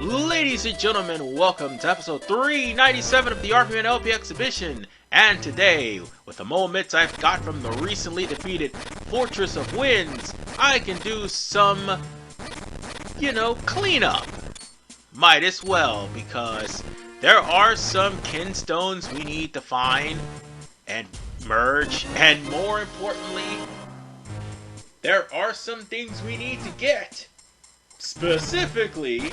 Ladies and gentlemen, welcome to episode 397 of the RVMan LP exhibition. And today, with the moments I've got from the recently defeated Fortress of Winds, I can do some, cleanup. Might as well, because there are some kinstones we need to find and merge, and more importantly, there are some things we need to get. Specifically,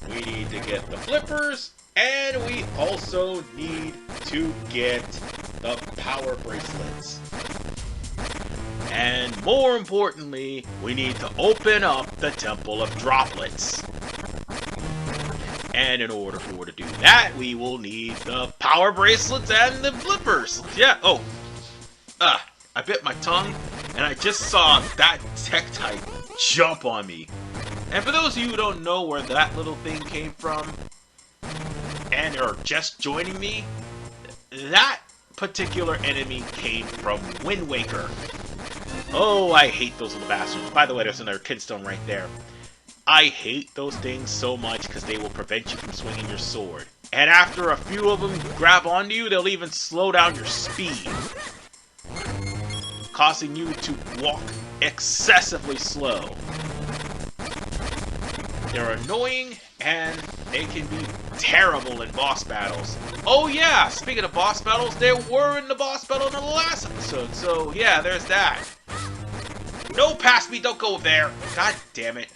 we need to get the flippers, and we also need to get the power bracelets. And more importantly, we need to open up the Temple of Droplets. And in order to do that, we will need the power bracelets and the flippers. Yeah, I bit my tongue, and I just saw that tech type jump on me. And for those of you who don't know where that little thing came from, and are just joining me, that particular enemy came from Wind Waker. Oh, I hate those little bastards. By the way, there's another kinstone right there. I hate those things so much because they will prevent you from swinging your sword. And after a few of them grab onto you, they'll even slow down your speed, causing you to walk excessively slow. They're annoying, and they can be terrible in boss battles. Oh yeah, speaking of boss battles, they were in the boss battle in the last episode, so yeah, there's that. No, past me, don't go there. God damn it.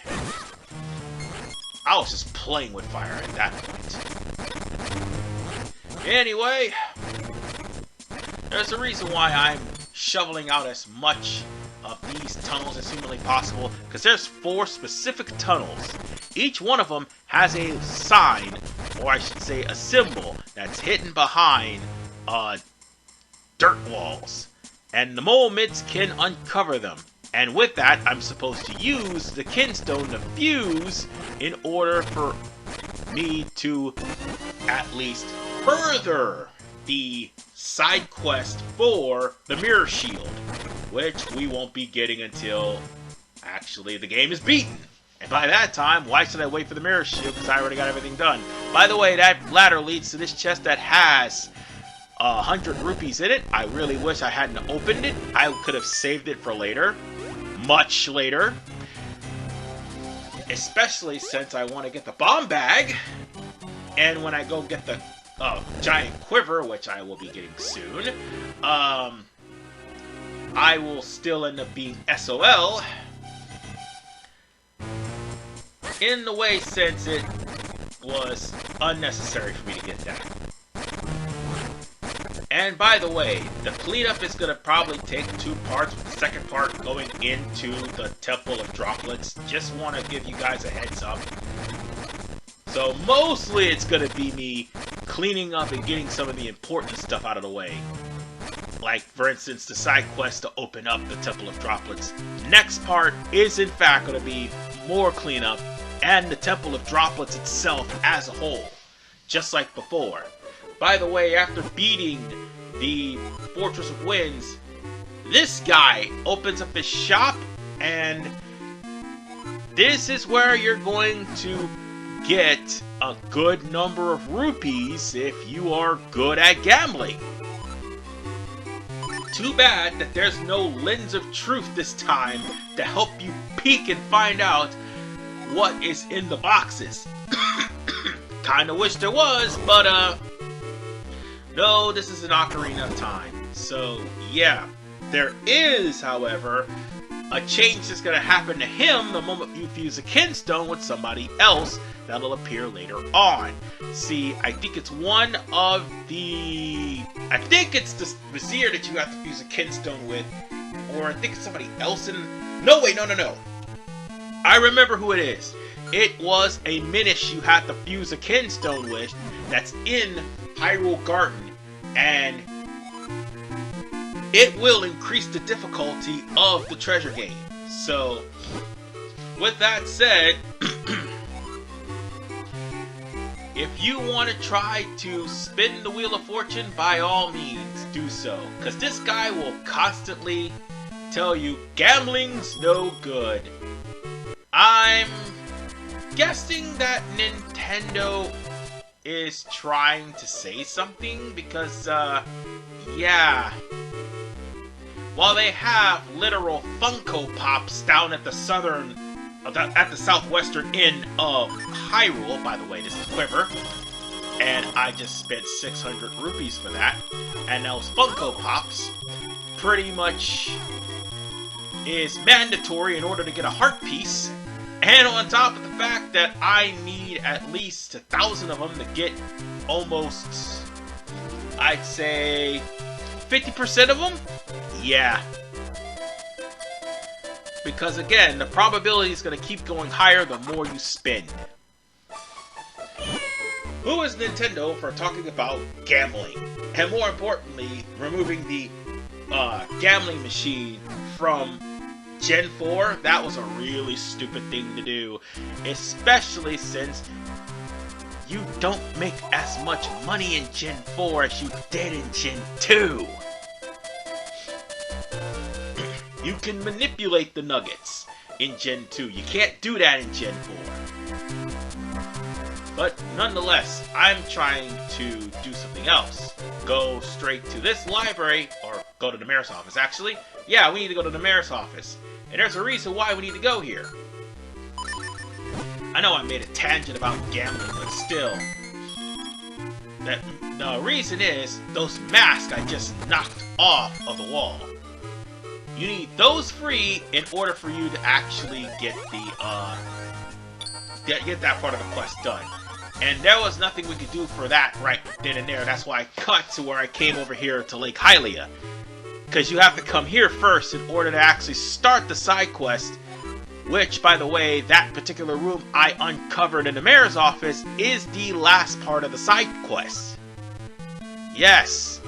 I was just playing with fire at that point. Anyway, there's a reason why I'm shoveling out as much of these tunnels as humanly possible, because there's 4 specific tunnels. Each one of them has a sign, or I should say a symbol, that's hidden behind dirt walls. And the mole mitts can uncover them. And with that, I'm supposed to use the kinstone to fuse in order for me to at least further the side quest for the mirror shield, which we won't be getting until actually the game is beaten. And by that time, why should I wait for the mirror shield? Because I already got everything done. By the way, that ladder leads to this chest that has 100 rupees in it. I really wish I hadn't opened it. I could have saved it for later. Much later. Especially since I want to get the bomb bag. And when I go get the giant quiver, which I will be getting soon, I will still end up being SOL. In the way, since it was unnecessary for me to get that. And by the way, the cleanup is going to probably take 2 parts, with the second part going into the Temple of Droplets. Just want to give you guys a heads up. So mostly it's going to be me cleaning up and getting some of the important stuff out of the way. Like, for instance, the side quest to open up the Temple of Droplets. Next part is in fact going to be more cleanup, and the Temple of Droplets itself as a whole, just like before. By the way, after beating the Fortress of Winds, this guy opens up his shop, and this is where you're going to get a good number of rupees if you are good at gambling. Too bad that there's no lens of truth this time to help you peek and find out what is in the boxes. Kinda wish there was, but no, this is an ocarina of time. So yeah, there is, however, a change that's going to happen to him the moment you fuse a kinstone with somebody else that'll appear later on. See, I think it's one of the... I think it's the Vizier that you have to fuse a kinstone with, or I think it's somebody else in... No, wait, no. I remember who it is. It was a Minish you had to fuse a kinstone with that's in Hyrule Garden, and it will increase the difficulty of the treasure game. So, with that said, if you want to try to spin the Wheel of Fortune, by all means, do so. Because this guy will constantly tell you, gambling's no good. I'm guessing that Nintendo is trying to say something because, yeah. While they have literal Funko Pops down at the southwestern end of Hyrule, by the way, this is Quiver, and I just spent 600 rupees for that, and those Funko Pops pretty much is mandatory in order to get a heart piece, and on top of the fact that I need at least 1,000 of them to get almost, I'd say, 50% of them? Yeah. Because again, the probability is going to keep going higher the more you spend. Who is Nintendo for talking about gambling? And more importantly, removing the gambling machine from Gen 4? That was a really stupid thing to do. Especially since you don't make as much money in Gen 4 as you did in Gen 2. You can manipulate the nuggets in Gen 2. You can't do that in Gen 4. But nonetheless, I'm trying to do something else. Go straight to this library, or go to the mayor's office, actually. Yeah, we need to go to the mayor's office. And there's a reason why we need to go here. I know I made a tangent about gambling, but still. The reason is, those masks I just knocked off of the wall. You need those free in order for you to actually get the, get that part of the quest done. And there was nothing we could do for that right then and there. That's why I cut to where I came over here to Lake Hylia. Because you have to come here first in order to actually start the side quest. Which, by the way, that particular room I uncovered in the mayor's office is the last part of the side quest. Yes,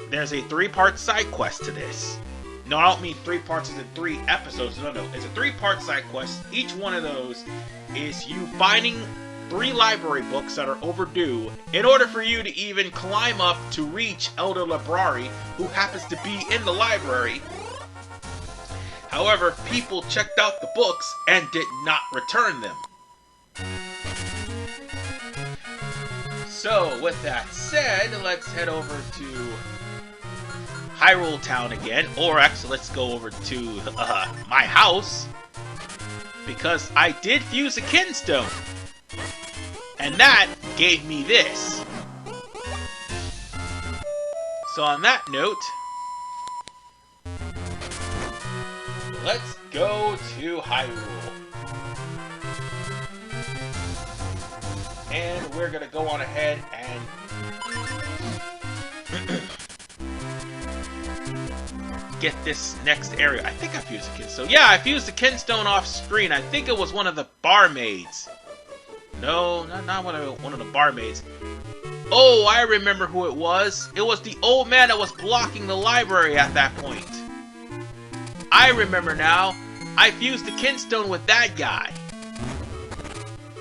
there's a 3-part side quest to this. No, I don't mean 3 parts as in 3 episodes. No, it's a 3-part side quest. Each one of those is you finding 3 library books that are overdue in order for you to even climb up to reach Elder Librari, who happens to be in the library. However, people checked out the books and did not return them. So, with that said, let's head over to Hyrule Town again, or actually let's go over to my house, because I did fuse a Kinstone, and that gave me this. So on that note, let's go to Hyrule, and we're gonna go on ahead and get this next area. I think I fused the Kinstone. Yeah, I fused the Kinstone off screen. I think it was one of the barmaids. No, not one of the barmaids. Oh, I remember who it was. It was the old man that was blocking the library at that point. I remember now. I fused the Kinstone with that guy.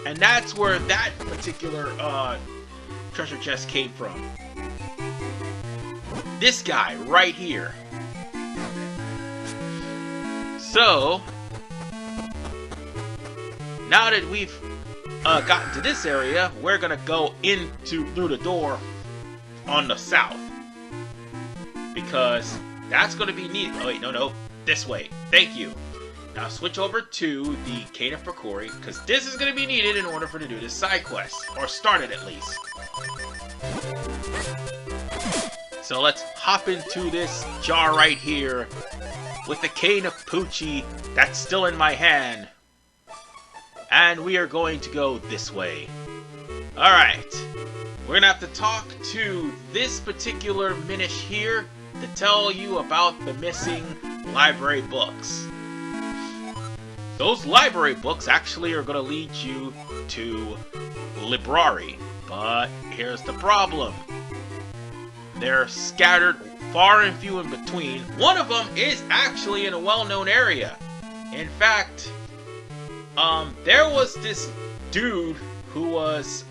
And that's where that particular treasure chest came from. This guy right here. So, now that we've gotten to this area, we're gonna go through the door on the south, because that's gonna be needed. Oh wait, no, this way. Thank you. Now switch over to the Cane of Percori, because this is gonna be needed in order for to do this side quest, or start it at least. So let's hop into this jar right here with the Cane of Poochie that's still in my hand. And we are going to go this way. Alright. We're gonna have to talk to this particular Minish here to tell you about the missing library books. Those library books actually are gonna lead you to Librari. But here's the problem. They're scattered far and few in between. One of them is actually in a well-known area. In fact, there was this dude who was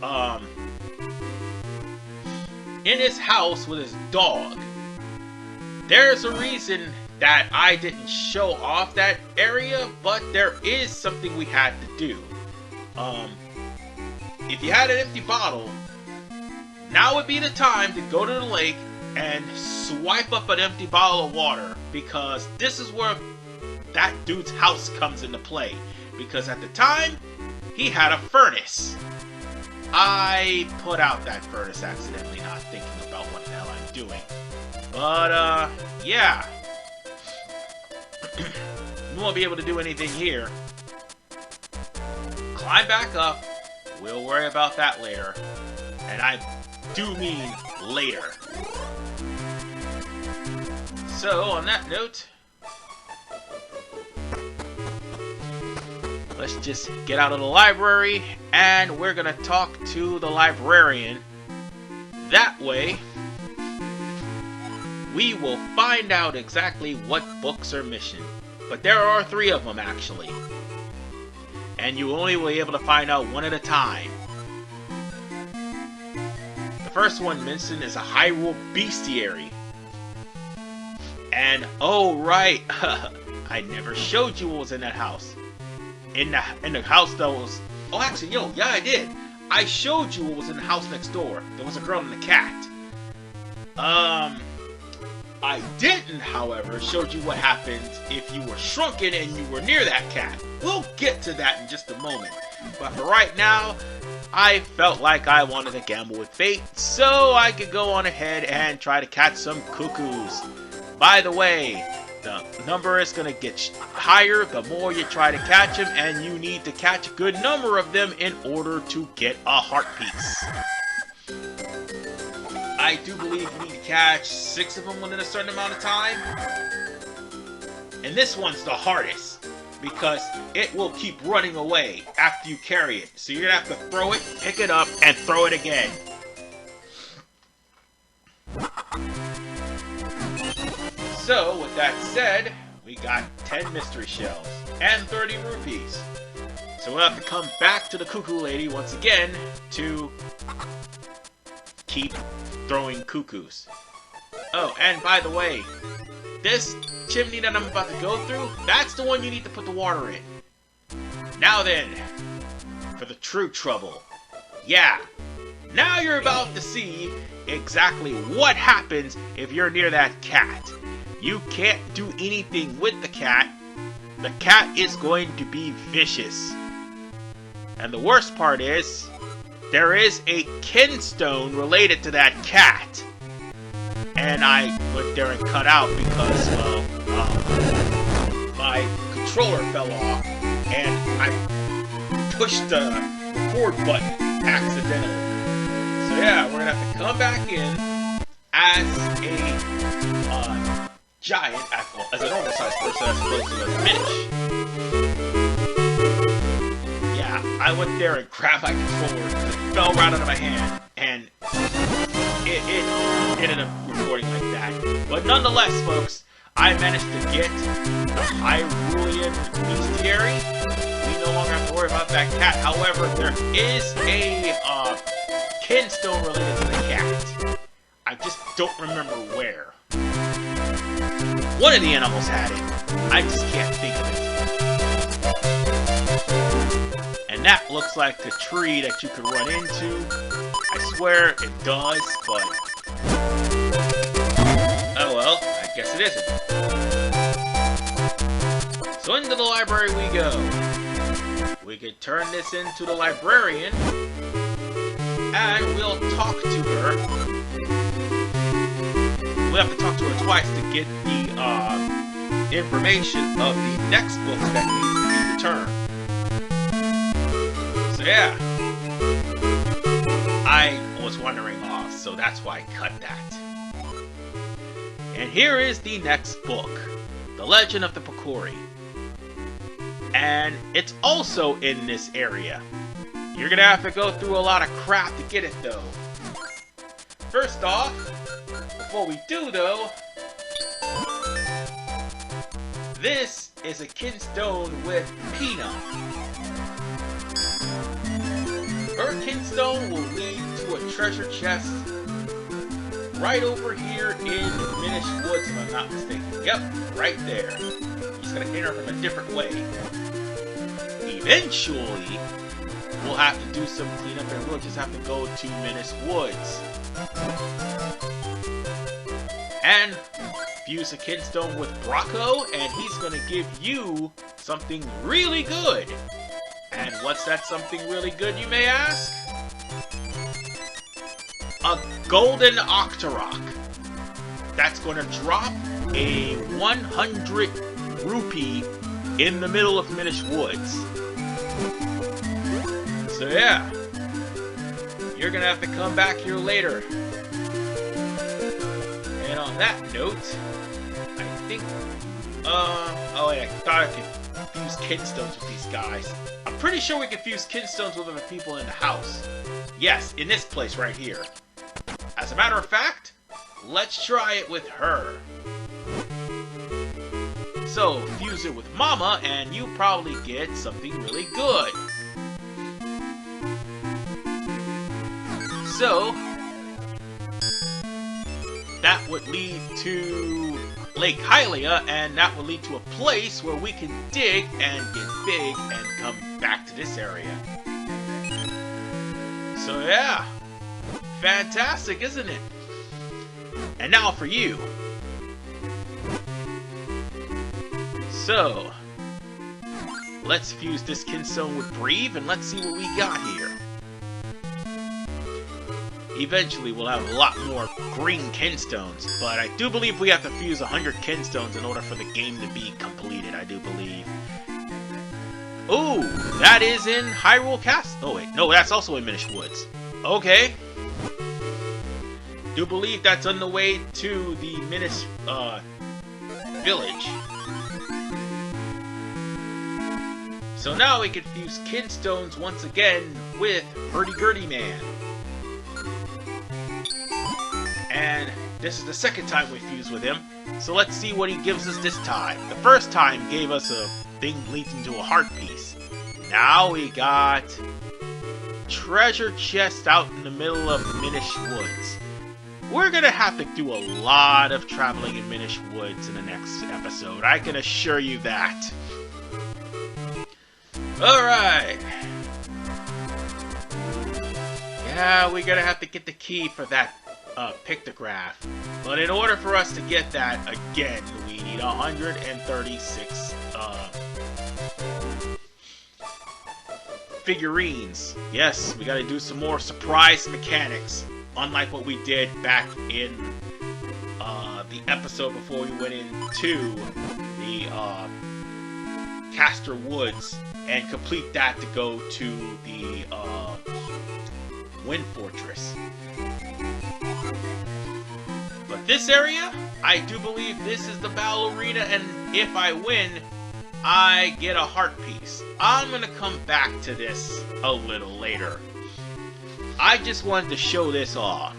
in his house with his dog. There's a reason that I didn't show off that area, but there is something we had to do. if you had an empty bottle, now would be the time to go to the lake and swipe up an empty bottle of water, because this is where that dude's house comes into play. Because at the time, he had a furnace. I put out that furnace accidentally, not thinking about what the hell I'm doing. But, yeah. You won't be able to do anything here. Climb back up. We'll worry about that later. And I do mean later. So, on that note, let's just get out of the library, and we're gonna talk to the librarian. That way, we will find out exactly what books are missing. But there are 3 of them, actually. And you only will be able to find out one at a time. The first one missing is a Hyrule Bestiary. And, oh right, I never showed you what was in that house. In the house that was... Oh, actually, yeah, I did. I showed you what was in the house next door. There was a girl and a cat. I didn't, however, show you what happened if you were shrunken and you were near that cat. We'll get to that in just a moment. But for right now, I felt like I wanted to gamble with fate, so I could go on ahead and try to catch some cuckoos. By the way, the number is going to get higher the more you try to catch them, and you need to catch a good number of them in order to get a heart piece. I do believe you need to catch 6 of them within a certain amount of time. And this one's the hardest, because it will keep running away after you carry it. So you're going to have to throw it, pick it up, and throw it again. So, with that said, we got 10 mystery shells and 30 rupees. So we'll have to come back to the cuckoo lady once again to keep throwing cuckoos. Oh, and by the way, this chimney that I'm about to go through, that's the one you need to put the water in. Now then, for the true trouble. Yeah, now you're about to see exactly what happens if you're near that cat. You can't do anything with the cat. The cat is going to be vicious. And the worst part is, there is a kinstone related to that cat. And I went there and cut out because, well, my controller fell off and I pushed the record button accidentally. So yeah, we're gonna have to come back in as a giant, as a normal sized person as opposed to a Minish. Yeah, I went there and grabbed my controller because it fell right out of my hand, and it ended up recording like that. But nonetheless, folks, I managed to get the Hyrulean Bestiary. We no longer have to worry about that cat. However, there is a kinstone related to the cat. I just don't remember where. One of the animals had it. I just can't think of it. And that looks like a tree that you could run into. I swear it does, but... oh well, I guess it isn't. So into the library we go. We could turn this into the librarian, and we'll talk to her. We'll have to talk to her twice to get the information of the next book that needs to be returned. So yeah, I was wandering off, so that's why I cut that. And here is the next book, The Legend of the Pokori. And it's also in this area. You're gonna have to go through a lot of crap to get it though. First off, before we do though, this is a kinstone with Pina. Her kinstone will lead to a treasure chest right over here in Minish Woods, if I'm not mistaken. Yep, right there. You're just gonna enter from a different way. Eventually, we'll have to do some cleanup and we'll just have to go to Menace Woods. And fuse a Kinstone with Brocco, and he's gonna give you something really good. And what's that something really good, you may ask? A Golden Octorok. That's gonna drop a 100 rupee in the middle of Minish Woods. So yeah, you're gonna have to come back here later. And on that note, I think, oh wait, I thought I could fuse Kinstones with these guys. I'm pretty sure we can fuse Kinstones with other people in the house. Yes, in this place right here. As a matter of fact, let's try it with her. So, fuse it with Mama, and you probably get something really good. So, that would lead to Lake Hylia, and that would lead to a place where we can dig and get big and come back to this area. So yeah, fantastic, isn't it? And now for you. So, let's fuse this Kinstone with Breathe, and let's see what we got here. Eventually, we'll have a lot more green Kinstones, but I do believe we have to fuse 100 Kinstones in order for the game to be completed, I do believe. Ooh, that is in Hyrule Castle. Oh wait, no, that's also in Minish Woods. Okay. Do believe that's on the way to the Minish, village. So now we can fuse Kinstones once again with Hurdy-Gurdy Man. And this is the second time we fused with him, so let's see what he gives us this time. The first time gave us a thing leading to a heart piece. Now we got treasure chest out in the middle of Minish Woods. We're gonna have to do a lot of traveling in Minish Woods in the next episode, I can assure you that. Alright. Yeah, we're gonna have to get the key for that pictograph. But in order for us to get that, again, we need 136 figurines. Yes, we gotta do some more surprise mechanics, unlike what we did back in the episode before we went into the Castor Woods and complete that to go to the Wind Fortress. But this area, I do believe this is the Battle Arena, and if I win, I get a heart piece. I'm gonna come back to this a little later. I just wanted to show this off.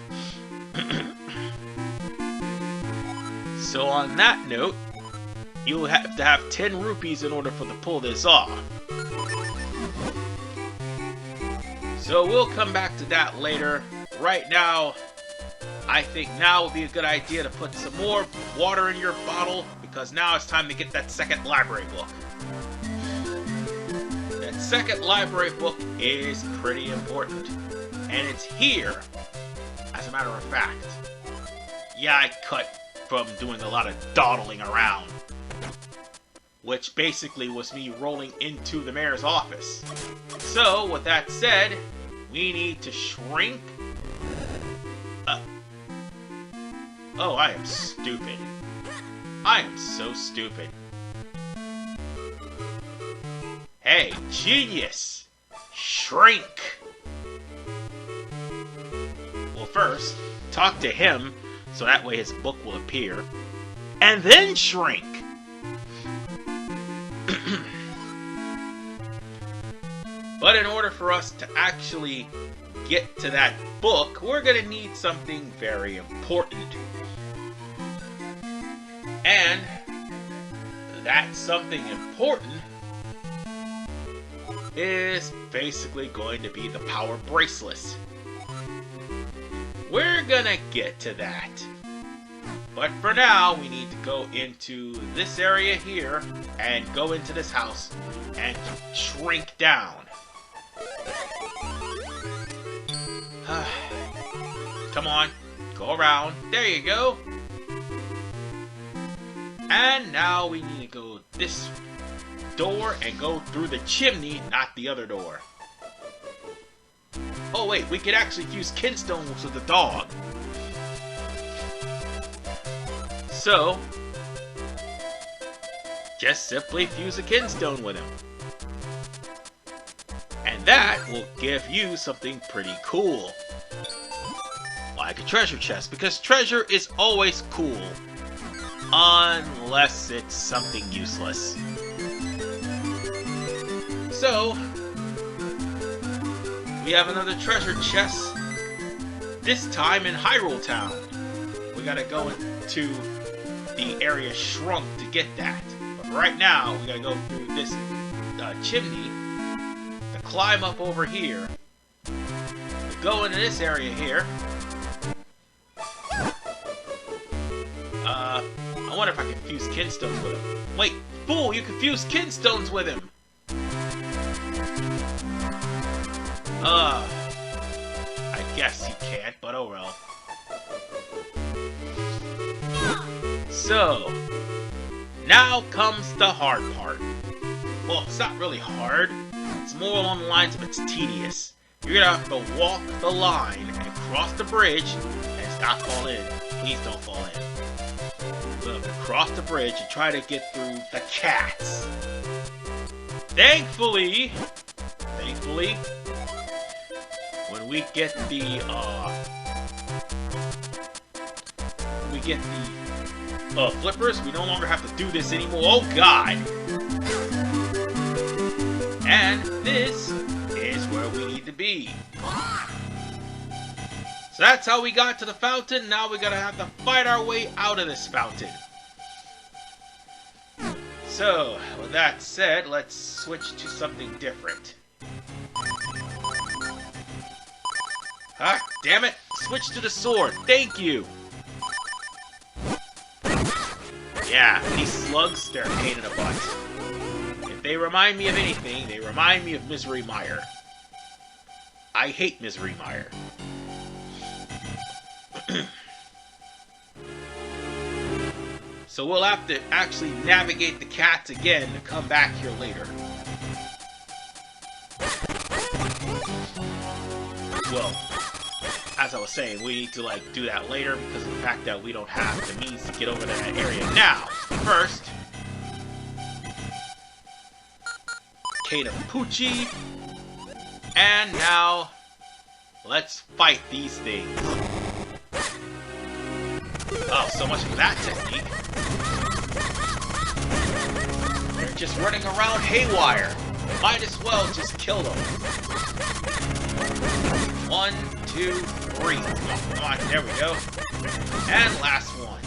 So on that note, you'll have to have 10 rupees in order for to pull this off. So we'll come back to that later. Right now, I think now would be a good idea to put some more water in your bottle, because now it's time to get that second library book. That second library book is pretty important, and it's here, as a matter of fact. Yeah, I cut from doing a lot of dawdling around, which basically was me rolling into the mayor's office. So, with that said, we need to shrink. Oh, I am stupid. I am so stupid. Hey, genius! Shrink! Well, first, talk to him, so that way his book will appear. And then shrink! But in order for us to actually get to that book, we're gonna need something very important. And that something important is basically going to be the power bracelets. We're gonna get to that. But for now, we need to go into this area here and go into this house and shrink down. Come on, go around. There you go. And now we need to go this door and go through the chimney, not the other door. Oh wait, we could actually fuse Kinstone with the dog. So, just simply fuse a Kinstone with him. And that will give you something pretty cool. Like a treasure chest, because treasure is always cool. Unless it's something useless. So, we have another treasure chest. This time in Hyrule Town. We gotta go into the area shrunk to get that. But right now, we gotta go through this chimney to climb up over here. To go into this area here. I wonder if I can fuse Kinstones with him. Wait, fool, you can fuse Kinstones with him! I guess you can't, but oh well. So, now comes the hard part. Well, it's not really hard. It's more along the lines of it's tedious. You're gonna have to walk the line and cross the bridge and not fall in. Please don't fall in. We're gonna cross the bridge and try to get through the cats. Thankfully, when we get the flippers, we no longer have to do this anymore. Oh God! And this is where we need to be. So that's how we got to the fountain. Now we're gonna have to fight our way out of this fountain. So, with that said, let's switch to something different. Ah, damn it! Switch to the sword. Thank you. Yeah, these slugs, they're a pain in the butt. If they remind me of anything, they remind me of Misery Mire. I hate Misery Mire. So we'll have to actually navigate the cats again to come back here later. Well, as I was saying, we need to do that later because of the fact that we don't have the means to get over to that area now. First, Cane of Poochie, and now let's fight these things. Oh, so much for that technique. They're just running around haywire. Might as well just kill them. 1, 2, 3. Oh, come on, there we go. And last one.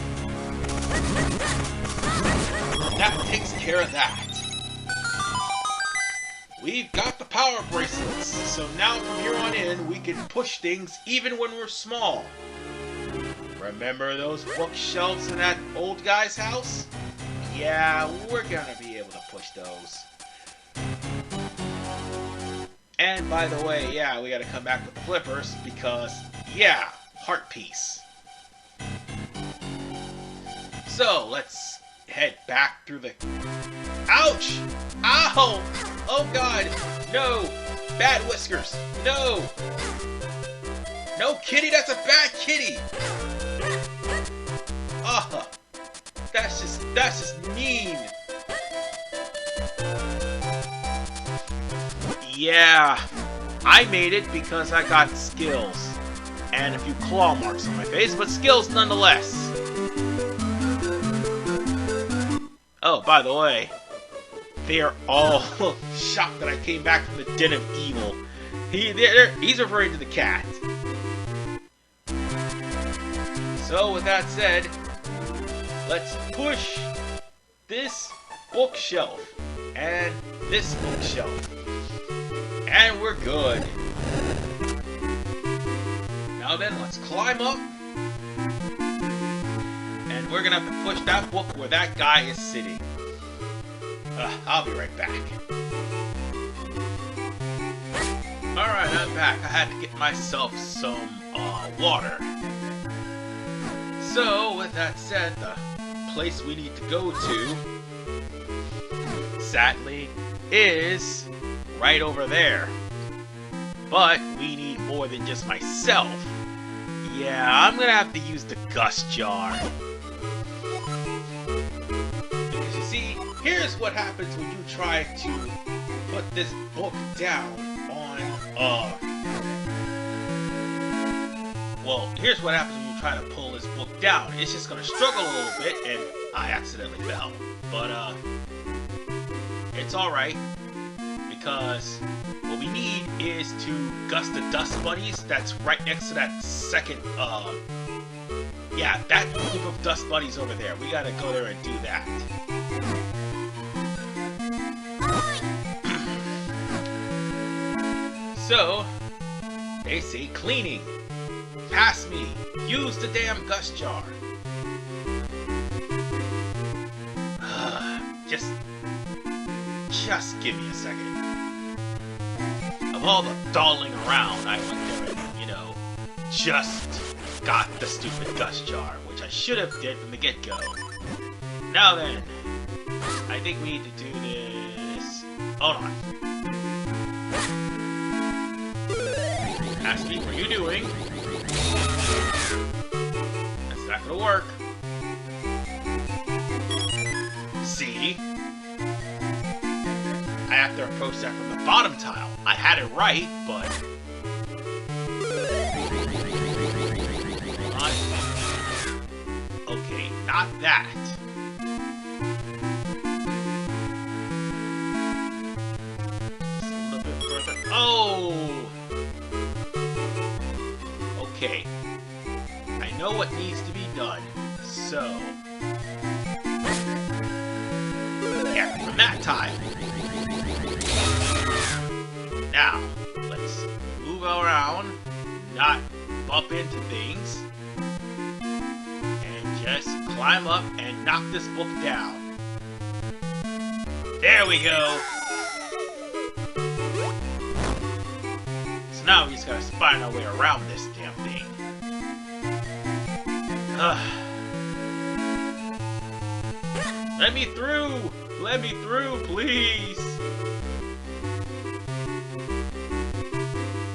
That takes care of that. We've got the power bracelets, so now from here on in, we can push things even when we're small. Remember those bookshelves in that old guy's house? Yeah, we're gonna be able to push those. And by the way, yeah, we gotta come back with the flippers because, yeah, heart piece. So, let's head back through the... Ouch! Ow! Oh God! No! Bad whiskers! No! No, kitty, that's a bad kitty! Ugh! That's just mean! Yeah, I made it because I got skills. And a few claw marks on my face, but skills nonetheless. Oh, by the way, they are all shocked that I came back from the Den of Evil. He's referring to the cat. So, with that said, let's push this bookshelf and this bookshelf. And we're good. Now then, let's climb up. And we're gonna have to push that book where that guy is sitting. I'll be right back. Alright, I'm back. I had to get myself some water. So, with that said, the place we need to go to, sadly, is right over there. But we need more than just myself. Yeah, I'm gonna have to use the gust jar. Because you see, here's what happens when you try to put this book down on, well, here's what happens when you try to pull this book down. It's just gonna struggle a little bit, and I accidentally fell. But, it's alright, because what we need is to gust the dust bunnies that's right next to that second, yeah, that group of dust bunnies over there. We gotta go there and do that. So, they say cleaning. Pass me. Use the damn gust jar. Just give me a second. Of all the dawdling around, I went there and, you know, just got the stupid gust jar, which I should have did from the get-go. Now then, I think we need to do this. Hold on. Ask me, what are you doing? That's not gonna work. See? I have to approach that from the bottom tile. I had it right, but... Okay, not that. Just a little bit further. Oh! Okay. I know what needs to be done, so... Yeah, from that tile. Now, let's move around, not bump into things, and just climb up and knock this book down. There we go! So now we just gotta find our way around this damn thing. Let me through! Let me through, please!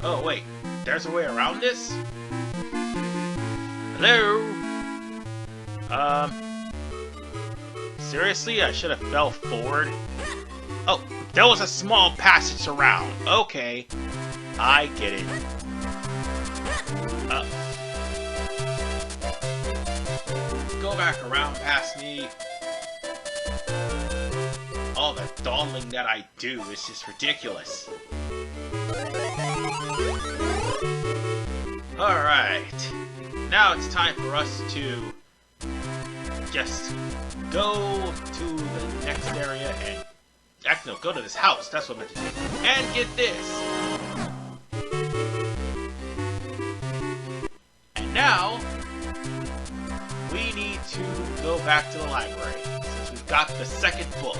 Oh, wait. There's a way around this? Hello? Seriously? I should have fell forward. Oh, there was a small passage around. Okay. I get it. Go back around past me. All the dawdling that I do is just ridiculous. Alright, now it's time for us to just go to the next area and... Actually, no, go to this house, that's what I meant to do. And get this! And now, we need to go back to the library, since we've got the second book.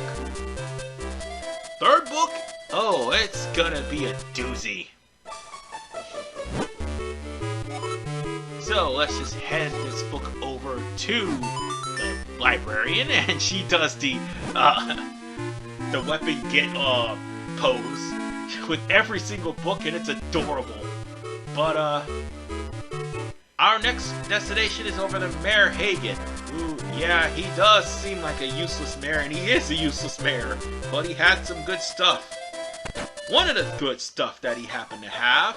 Third book? Oh, it's gonna be a doozy. So let's just hand this book over to the librarian, and she does the weapon get pose with every single book, and it's adorable. But our next destination is over to Mayor Hagen. Ooh, yeah, he does seem like a useless mayor, and he is a useless mayor, but he had some good stuff. One of the good stuff that he happened to have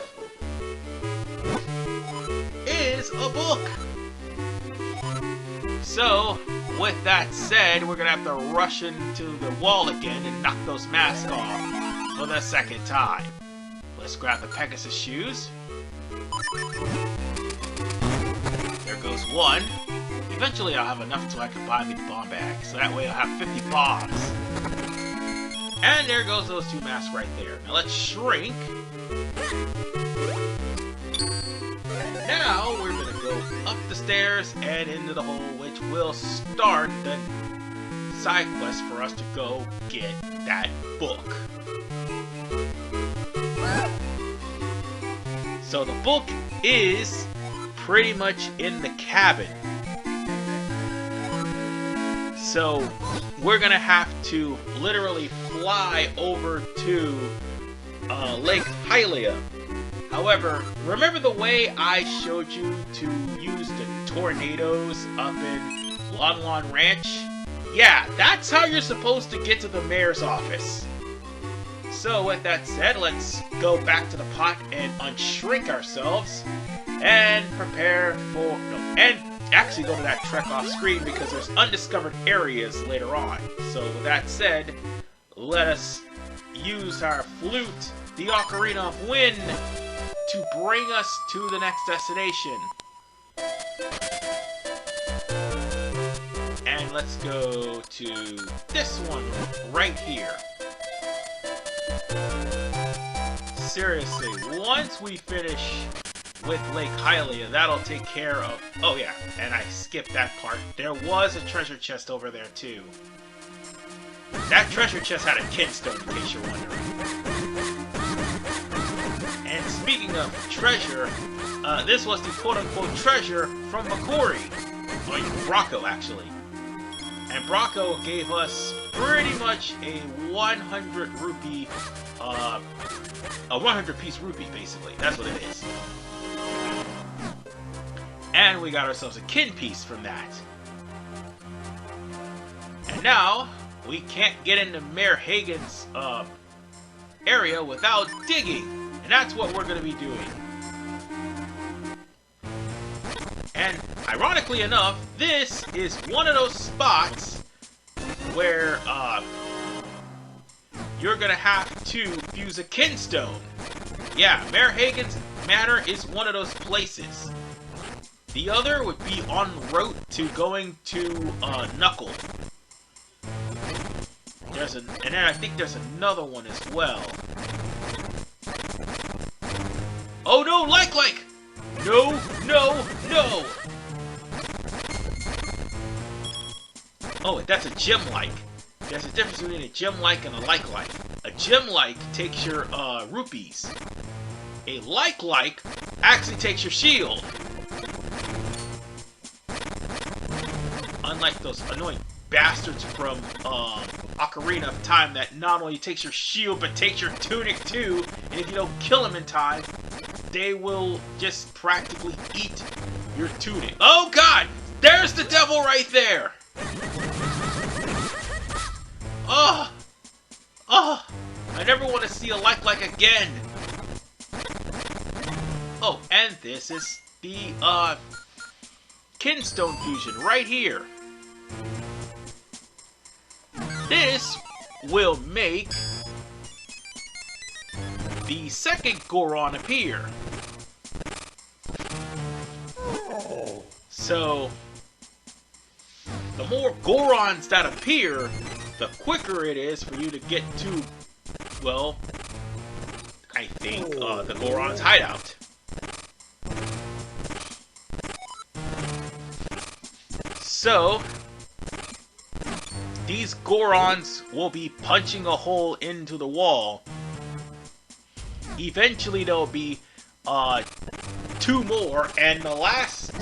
is a book. So, with that said, we're gonna have to rush into the wall again and knock those masks off for the second time. Let's grab the Pegasus shoes. There goes one. Eventually I'll have enough so I can buy me the bomb bag, so that way I'll have 50 bombs. And there goes those two masks right there. Now let's shrink. Now we're gonna go up the stairs and into the hole, which will start the side quest for us to go get that book. So the book is pretty much in the cabin. So we're gonna have to literally fly over to Lake Hylia. However, remember the way I showed you to use the tornadoes up in Lon Lon Ranch? Yeah, that's how you're supposed to get to the mayor's office. So with that said, let's go back to the pot and unshrink ourselves and prepare for, and actually go to that trek off screen because there's undiscovered areas later on. So with that said, let us use our flute, the Ocarina of Wind, to bring us to the next destination. And let's go to this one right here. Seriously, once we finish with Lake Hylia, that'll take care of... Oh yeah, and I skipped that part. There was a treasure chest over there too. That treasure chest had a kinstone, in case you're wondering. And speaking of treasure, this was the quote-unquote treasure from Makori. Or Brocco, actually. And Brocco gave us pretty much a 100 rupee, a 100 piece rupee, basically. That's what it is. And we got ourselves a kin piece from that. And now, we can't get into Mayor Hagen's area without digging. And that's what we're going to be doing. And ironically enough, this is one of those spots where you're going to have to fuse a kinstone. Yeah, Mayor Hagen's Manor is one of those places. The other would be en route to going to Knuckle. And then I think there's another one as well. Oh no, like! No, no, no! Oh, that's a gem-like. There's a difference between a gem-like and a like-like. A gem-like takes your rupees. A like-like actually takes your shield. Unlike those annoying bastards from Ocarina of Time that not only takes your shield but takes your tunic too, and if you don't kill them in time, they will just practically eat your tunic. Oh god! There's the devil right there! Oh! Oh! I never want to see a like again! Oh, and this is the kinstone fusion right here. This will make the second Goron appear. So, the more Gorons that appear, the quicker it is for you to get to, well, I think, the Goron's hideout. So, these Gorons will be punching a hole into the wall. Eventually there'll be 2 more, and the last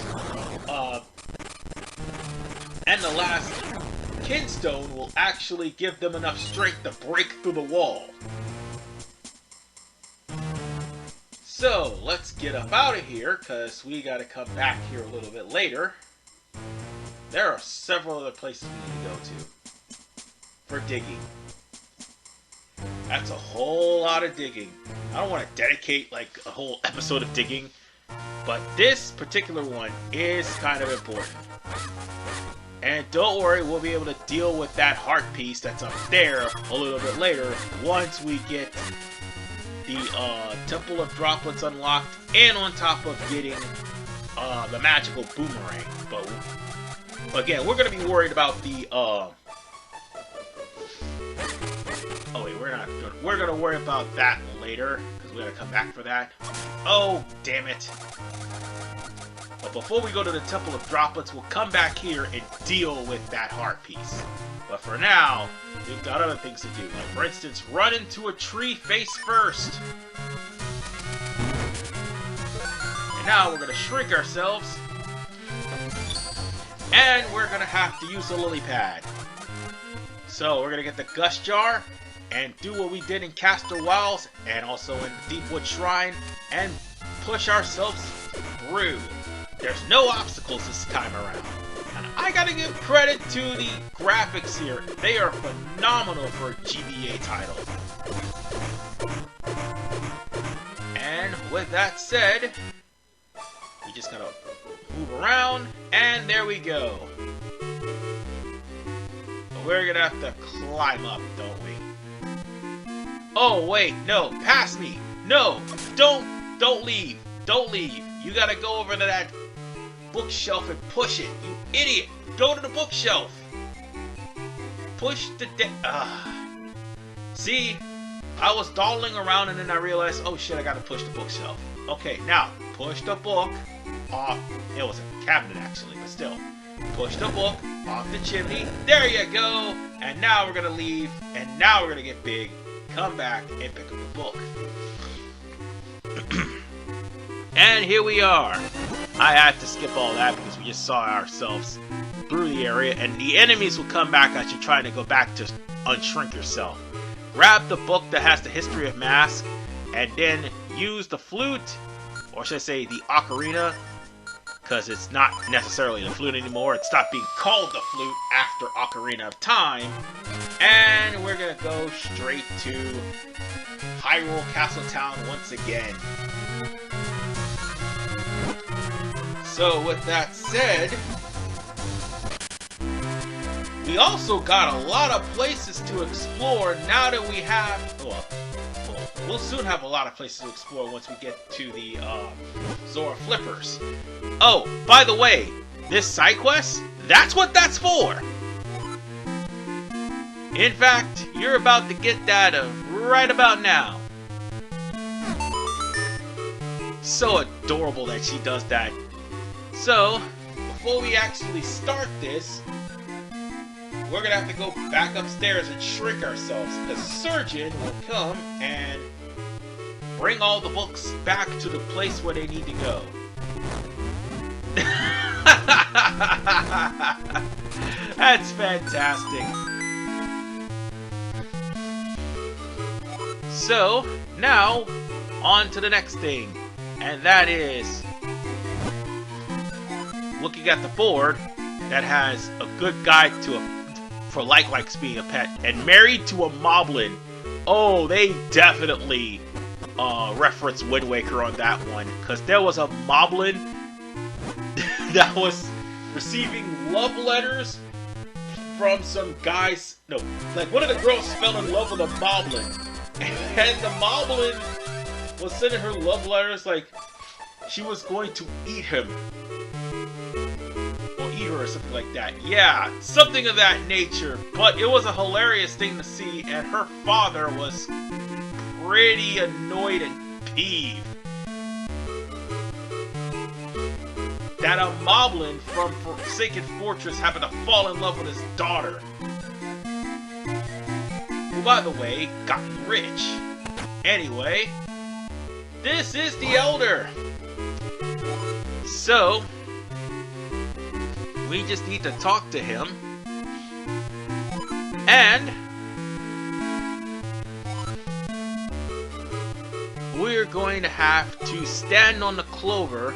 kinstone will actually give them enough strength to break through the wall. So let's get up out of here, cause we gotta come back here a little bit later. There are several other places we need to go to for digging. That's a whole lot of digging. I don't want to dedicate like a whole episode of digging, but this particular one is kind of important. And don't worry, we'll be able to deal with that heart piece that's up there a little bit later once we get the Temple of Droplets unlocked and on top of getting the magical boomerang. But again, we're going to be worried about the oh wait, we're gonna worry about that later, because we gotta come back for that. Oh, damn it. But before we go to the Temple of Droplets, we'll come back here and deal with that heart piece. But for now, we've got other things to do. Like, for instance, run into a tree face first. now we're gonna shrink ourselves. And we're gonna have to use the lily pad. So we're gonna get the gust jar and do what we did in Castor Wilds and also in the Deepwood Shrine and push ourselves through. There's no obstacles this time around. And I gotta give credit to the graphics here. They are phenomenal for a GBA title. And with that said, we just gotta move around, and there we go. But we're gonna have to climb up, don't we? Oh wait, no, pass me. No, don't leave. Don't leave. You gotta go over to that bookshelf and push it. You idiot. Go to the bookshelf. Push the See, I was dawdling around and then I realized, oh shit, I gotta push the bookshelf. Okay, now, push the book off. It was a cabinet actually, but still. Push the book off the chimney. There you go. And now we're gonna leave. And now we're gonna get big. Come back and pick up the book. And here we are. I had to skip all that because we just saw ourselves through the area, and the enemies will come back as you're trying to go back to unshrink yourself. Grab the book that has the history of mask, and then use the flute, or should I say the ocarina, because it's not necessarily the flute anymore. It stopped being called the flute after Ocarina of Time. And we're gonna go straight to Hyrule Castle Town once again. So with that said, we also got a lot of places to explore now that we have, we'll soon have a lot of places to explore once we get to the Zora Flippers. Oh, by the way, this side quest, that's what that's for. In fact, you're about to get that right about now. So adorable that she does that. So, before we actually start this, we're gonna have to go back upstairs and shrink ourselves, because Surgeon will come and bring all the books back to the place where they need to go. That's fantastic. So, now, on to the next thing, and that is looking at the board that has a good guide for likes being a pet, and married to a moblin. Oh, they definitely reference Wind Waker on that one, because there was a moblin that was receiving love letters from some guys. No, like one of the girls fell in love with a moblin, and the moblin was sending her love letters like she was going to eat him. Or something like that. Yeah, something of that nature. But it was a hilarious thing to see, and her father was pretty annoyed and peeved that a moblin from Forsaken Fortress happened to fall in love with his daughter, who, by the way, got rich. Anyway, this is the Elder. So we just need to talk to him, and we're going to have to stand on the clover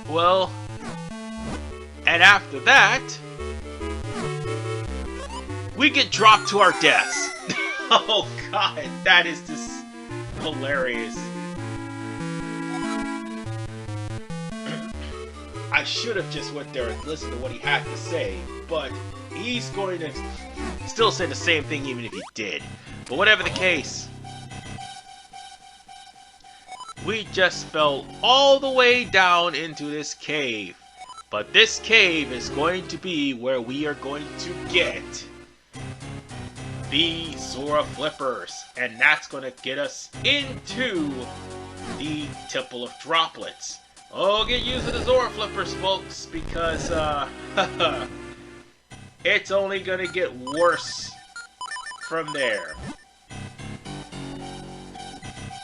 well, and after that we get dropped to our deaths. Oh god, that is just hilarious. I should have just went there and listened to what he had to say, but he's going to still say the same thing even if he did. But whatever the case, we just fell all the way down into this cave. But this cave is going to be where we are going to get the Zora Flippers, and that's going to get us into the Temple of Droplets. Oh, get used to the Zora Flippers, folks, because it's only going to get worse from there.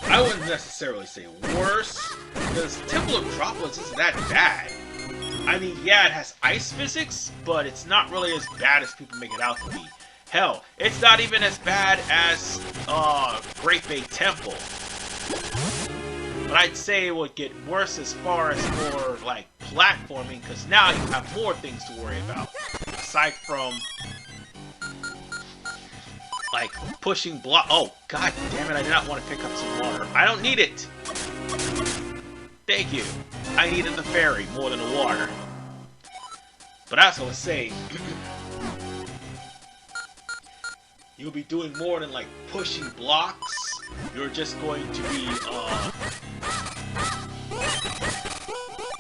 I wouldn't necessarily say worse, because Temple of Droplets isn't that bad. I mean, yeah, it has ice physics, but it's not really as bad as people make it out to be. Hell, it's not even as bad as Great Bay Temple. But I'd say it would get worse as far as more, like, platforming, because now you have more things to worry about. Aside from, like, pushing block. Oh, god damn it, I did not want to pick up some water. I don't need it! Thank you. I needed the ferry more than the water. But as I was saying, you'll be doing more than, like, pushing blocks. You're just going to be,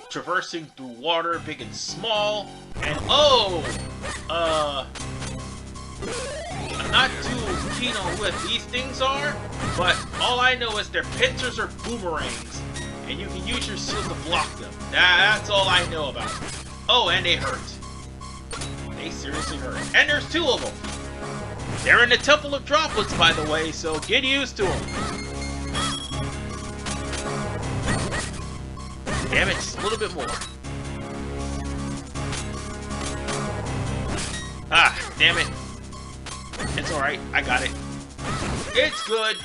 traversing through water, big and small. And, I'm not too keen on what these things are, but all I know is they're pincers or boomerangs, and you can use your shield to block them. That's all I know about them. Oh, and they hurt. They seriously hurt. And there's two of them. They're in the Temple of Droplets, by the way, so get used to them. Damn it, just a little bit more. Ah, damn it. It's alright, I got it. It's good.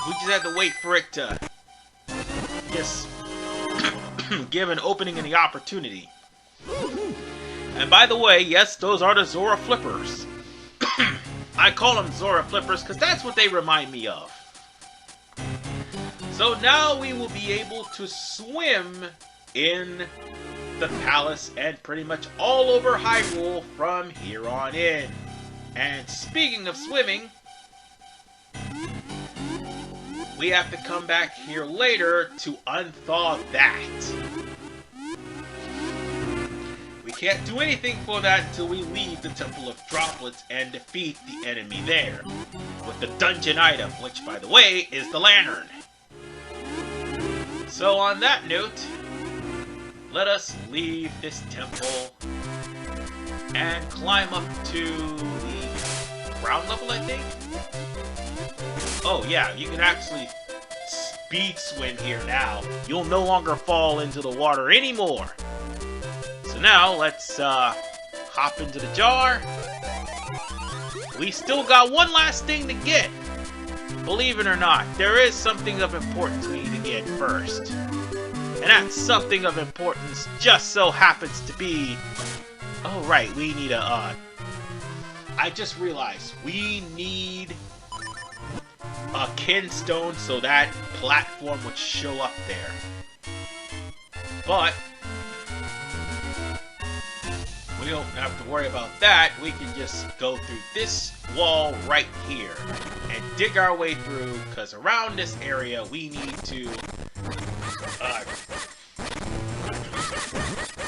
We just had to wait for it to just give an opening and the opportunity. And by the way, yes, those are the Zora Flippers. I call them Zora Flippers because that's what they remind me of. So now we will be able to swim in the palace and pretty much all over Hyrule from here on in. And speaking of swimming, we have to come back here later to unthaw that. We can't do anything for that until we leave the Temple of Droplets and defeat the enemy there. With the dungeon item, which by the way, is the lantern. So on that note, let us leave this temple and climb up to the ground level, I think? Oh yeah, you can actually speed swim here now. You'll no longer fall into the water anymore. So now, let's hop into the jar. We still got one last thing to get. Believe it or not, there is something of importance we need to get first. And that something of importance just so happens to be... Oh right, we need a... I just realized, we need a kinstone so that platform would show up there. But we don't have to worry about that. We can just go through this wall right here and dig our way through, because around this area we need to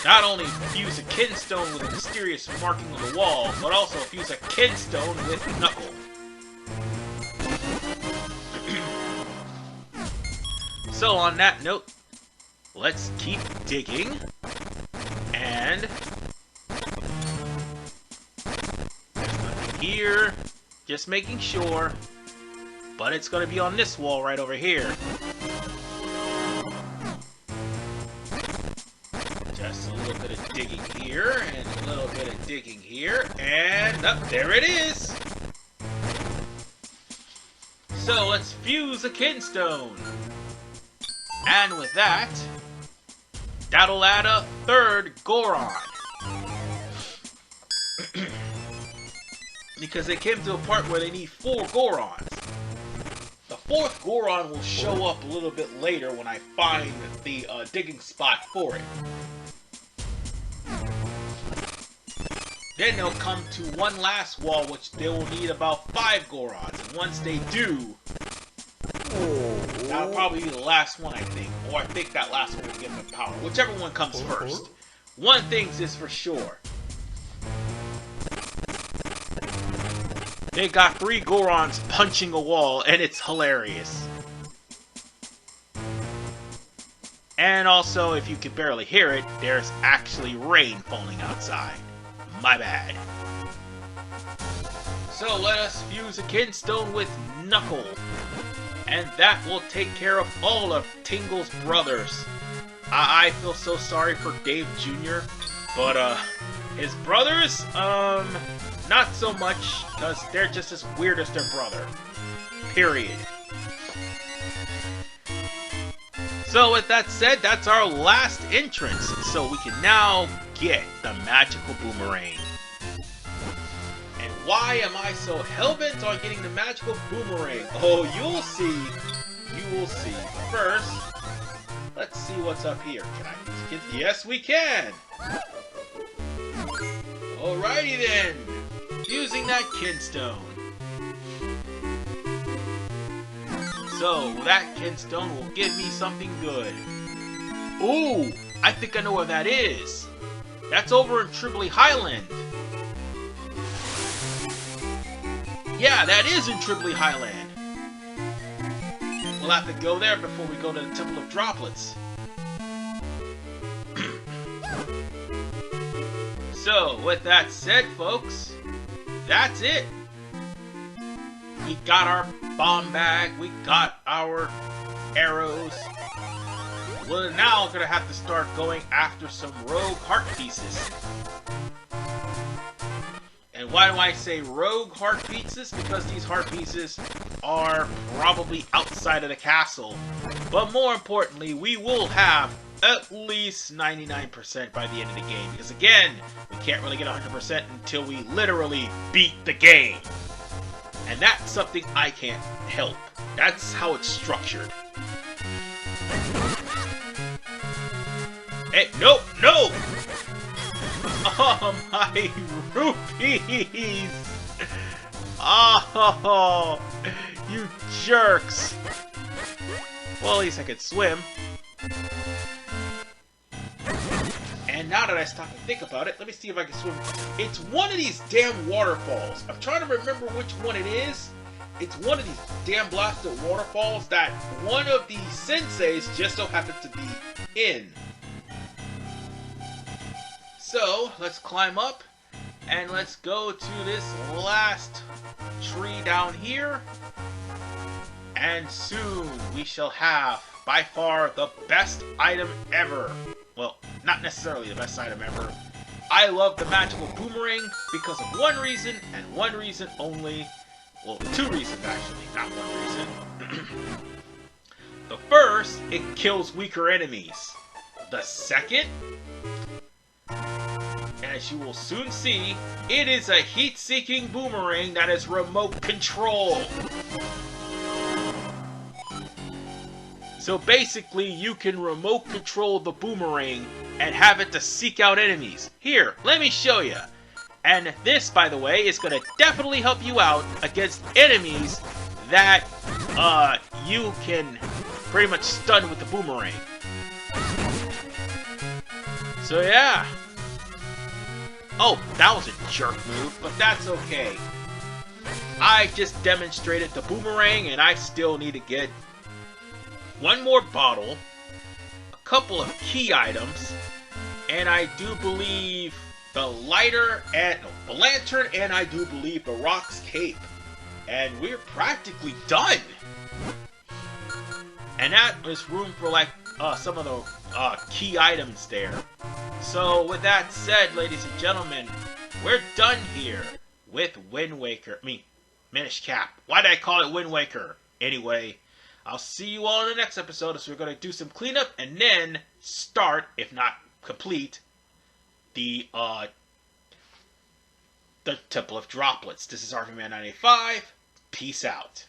not only fuse a kinstone with a mysterious marking on the wall, but also fuse a kinstone with Knuckle. So on that note, let's keep digging, and there's nothing here, just making sure, but it's going to be on this wall right over here. Just a little bit of digging here, and a little bit of digging here, and up there it is! So let's fuse a kinstone. And with that, that'll add a third Goron. Because they came to a part where they need 4 Gorons. The 4th Goron will show up a little bit later when I find the digging spot for it. Then they'll come to one last wall, which they will need about 5 Gorons. And once they do, that'll probably be the last one, I think. Or I think that last one will give them power. Whichever one comes first. One thing is for sure. They got 3 Gorons punching a wall, and it's hilarious. And also, if you can barely hear it, there's actually rain falling outside. My bad. So let us fuse a Kinstone with Knuckle. And that will take care of all of Tingle's brothers. I feel so sorry for Dave Jr., but his brothers, not so much, because they're just as weird as their brother. Period. So with that said, that's our last entrance, so we can now get the magical boomerang. And why am I so hellbent on getting the magical boomerang? Oh, you'll see. You will see. First, let's see what's up here. Can I use kids? Yes, we can! Alrighty then. Using that Kinstone. So, that Kinstone will give me something good. Ooh! I think I know where that is. That's over in Tribbley Highland. Yeah, that is in Tribbley Highland. We'll have to go there before we go to the Temple of Droplets. So, with that said, folks, that's it. We got our bomb bag, we got our arrows. We're now gonna have to start going after some rogue heart pieces. And why do I say rogue heart pieces? Because these heart pieces are probably outside of the castle. But more importantly, we will have at least 99% by the end of the game. Because again, we can't really get 100% until we literally beat the game. And that's something I can't help. That's how it's structured. Hey, no, no! Oh, my rupees! Oh, you jerks! Well, at least I could swim. And now that I stop and think about it, let me see if I can swim. It's one of these damn waterfalls. I'm trying to remember which one it is. It's one of these damn blasted waterfalls that one of the senseis just so happened to be in. So, let's climb up, and let's go to this last tree down here. And soon we shall have, by far, the best item ever. Well, not necessarily the best item ever. I love the magical boomerang because of one reason, and one reason only. Well, two reasons actually, not one reason. The first, it kills weaker enemies. The second, as you will soon see, it is a heat-seeking boomerang that is remote control. So basically, you can remote control the boomerang and have it to seek out enemies. Here, let me show you. And this, by the way, is going to definitely help you out against enemies that you can pretty much stun with the boomerang. So yeah. Oh, that was a jerk move, but that's okay. I just demonstrated the boomerang, and I still need to get one more bottle, a couple of key items, and I do believe the lighter and the lantern, and I do believe the Rock's cape. And we're practically done. And that is room for like some of the key items there. So with that said, ladies and gentlemen, we're done here with Wind Waker. Minish Cap. Why did I call it Wind Waker? Anyway, I'll see you all in the next episode, so we're going to do some cleanup and then start, if not complete, the Temple of Droplets. This is RVMan 95. Peace out.